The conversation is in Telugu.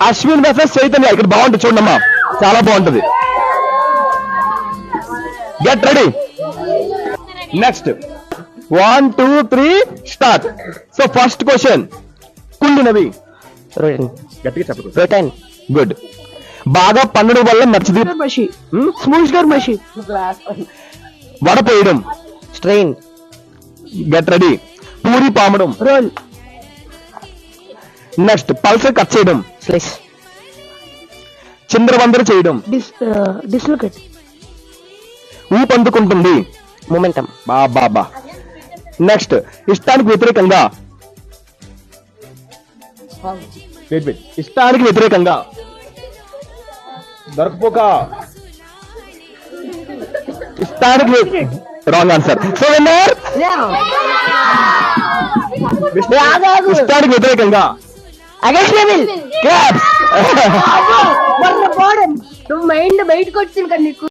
అశ్విన్ వర్సెస్ చైతన్య. ఇక్కడ బాగుంటుంది చూడమ్మా, చాలా బాగుంటుంది. Get ready. Next 1 2 3 start. So first question, కుండినవి. గట్టిగా చెప్పండి. గుడ్. బాగా పన్నడం వల్ల నచ్చది. మషి. వడపోయడం. స్ట్రెయిన్. Get ready. పూరి పామడం. రోల్. నెక్స్ట్ పల్సర్ కట్ చేయడం. స్లైస్. చింద్రవందర చేయడం. డిస్లోకేట్. ఊపందుకుంటుంది. మొమెంటం. బాబా. నెక్స్ట్ ఇష్టానికి వ్యతిరేకంగా. ఇష్టానికి వ్యతిరేకంగా. దొరకపోక. ఇష్టానికి రాంగ్ ఆన్సర్. సో విన్నర్ ఇష్టానికి వ్యతిరేకంగా. మైండ్ బయటకు వచ్చింది కదా నీకు.